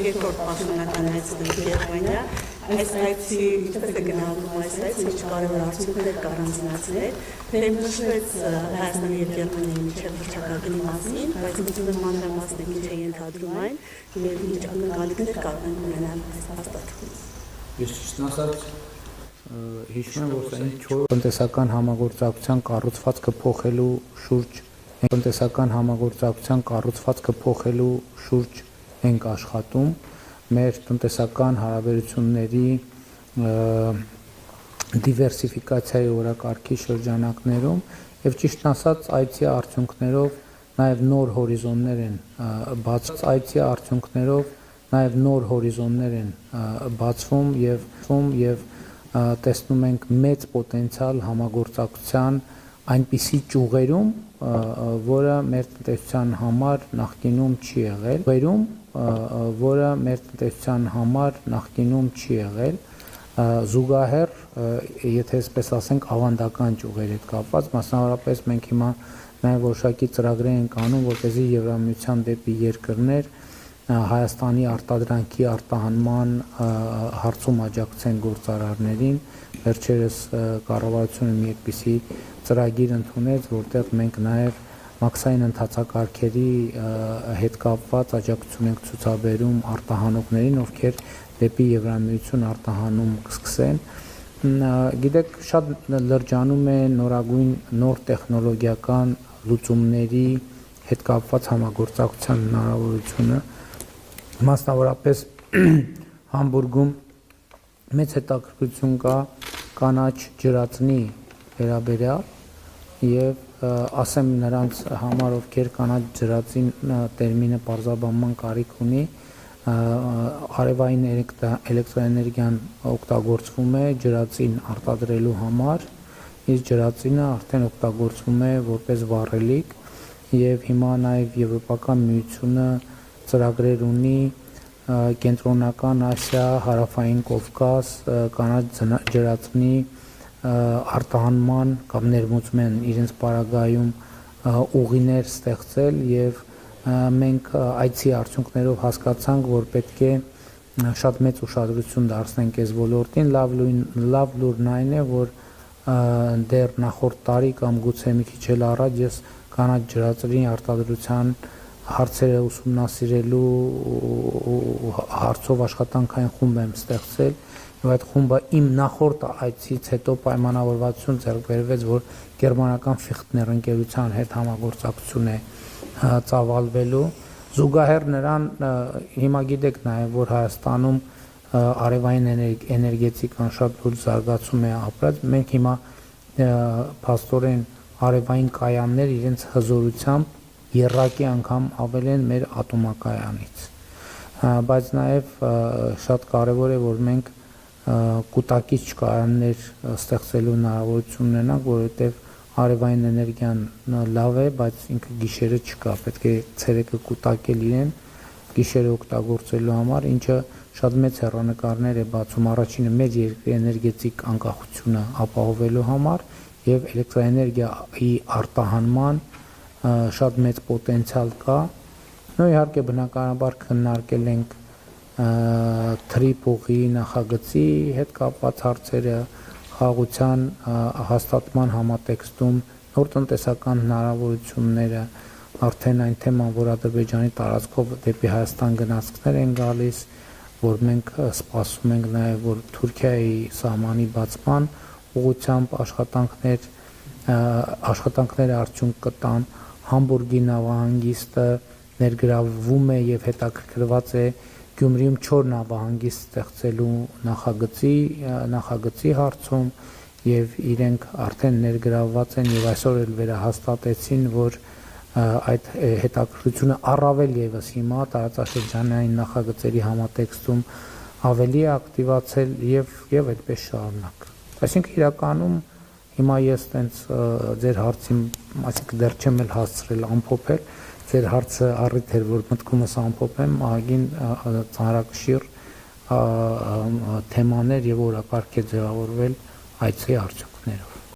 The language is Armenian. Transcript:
երկրորդ պաշտոնական այցն Գերմանիա, այս այցի ինչպես է գնահատում այս այցը, ինչ կարևոր արդյունքներ կառանձնացնել, թե նշվեց Հայաստանի և Գերմանիայի միջև հռչակագրի մասին, բայց մանրամասն ինչ է ենթադրում այն, և ինչ ակնկալիքներ կարող են ունենալ այս փաստաթղթից։ Ես ճիշտ ասած հիշում եմ, որ սա ինչ տնտեսական համագործակցության կառուցվածքը փոխելու շուրջ ենք աշխատում, մեր տնտեսական հարաբերությունների դիվերսիֆիկացիայի օրակարգի շրջանակներում և ճիշտ ասած այցի արդյունքներով նաև նոր հորիզոններ են բացվում և տեսնում ենք մեծ պոտենցիալ համագործակցության այնպիսի ճյուղերում, որը մեր տնտեսության համար նախկինում չի եղել, զուգահեռ, եթե այսպես ասենք, ավանդական ճյուղերի հետ կապված, մասնավորապես մենք հիմա նաև որոշակի ծրագրեր ենք անում, որպեսզի Եվրամիության դեպի երկրներ Հայաստանի արտադրանքի արտահանման հարցում աջակցեն գործարարներին, վերջերս կառավարությունը մի այդպիսի ծրագիր ընդունեց, որտեղ մենք նաև մաքսային ընթացակարգերի հետ կապված աջակցություն ենք ցուցաբերում արտահանողներին, ովքեր դեպի Եվրամիություն արտահանում կսկսեն։ Գիտեք, շատ լրջանում է նորագույն նոր տեխնոլոգիական լուծումների հետ կապված համագործակցության հնարավորությունը։ Մասնավորապես Համբուրգում մեծ հետաքրքրություն կա կանաչ ջրածնի վերաբերյալ և ասեմ նրանց համար, ովքեր կանաչ ջրածին տերմինը պարզաբանման կարիք ունի, արևային էլեկտրոէներգիան օգտագործվում է ջրածին արտադրելու համար, իսկ ջրածինը արդեն օգտագործվում է որպես վառելիք և հիմա նաև Եվրոպական միությունը ծրագրեր ունի Կենտրոնական Ասիա, Հարավային Կովկաս, կանաչ ջրածնի արտահանման կամ ներմուծման իրենց պարագայում ուղիներ ստեղծել և մենք այցի արդյունքներով հասկացանք, որ պետք է շատ մեծ ուշադրություն դարձնենք այս ոլորտին, լավ լուրն այն է, որ դեռ նախորդ տարի կամ գուցե մի քիչ էլ առաջ ես կանաչ ջրածնի արտադրության հարցերը ուսումնասիրելու հարցով աշխատանքային խումբ եմ ստեղծել և այդ խումբը իմ նախորդ այցից հետո պայմանավորվածություն ձեռք բերվեց, որ գերմանական Fichtner ընկերության հետ համագործակցություն է ծավալվելու։ Զուգահեռ նրան հիմա գիտեք նաև, որ Հայաստանում արևային էներգետիկան շատ լուրջ զարգացում է ապրած, մենք հիմա փաստորեն արևային կայաններ իրենց հզորությամբ եռակի անգամ ավել են մեր ատոմակայանից, բայց նաև շատ կարևոր է, որ մենք կուտակիչ կայաններ ստեղծելու հնարավորություն ունենանք, որովհետև արևային էներգիան լավ է, բայց ինքը գիշերը չկա, պետք է ցերեկը կուտակել իրեն գիշերը օգտագործելու համար, ինչը շատ մեծ հեռանկարներ է բացում առաջինը մեծ երկրի էներգետիկ անկախությունը ապահովելու համար և էլեկտրաէներգիայի արտահանման շատ մեծ պոտենցիալ կա։ Իհարկե բնականաբար քննարկել ենք թրիփուղի նախագծի հետ կապված հարցերը, խաղաղության հաստատման համատեքստում նոր տնտեսական հնարավորությունները, արդեն այն թեման, որ Ադրբեջանի տարածքով դեպի Հայաստան գնացքներ են գալիս, որ մենք սպասում ենք նաև, որ Թուրքիայի սահմանի բացման ուղղությամբ աշխատանքները արդյունք կտան, Համբուրգի նավահանգիստը ներգրավվում է և հետաքրքրված է Գյումրիում 4 նավահանգիստ ստեղծելու նախագծի հարցում և իրենք արդեն ներգրավված են և այսօր էլ վերահաստատեցին, որ այդ հետաքրքրությունը առավել ևս հիմա տարածաշրջանային նախագծերի համատեքստում ավելի է ակտիվացել և այդպես շարունակ։ Այսինքն իրականում հիմա ես տենց ձեր հարցին, այսինքն դեռ չեմ էլ հասցրել ամփոփել, ձեր հարցը առիթ էր, որ մտքումս ամփոփեմ ահագին ծանրակշիռ թեմաներ և օրակարգ է ձևավորվել այցի արդյունքում։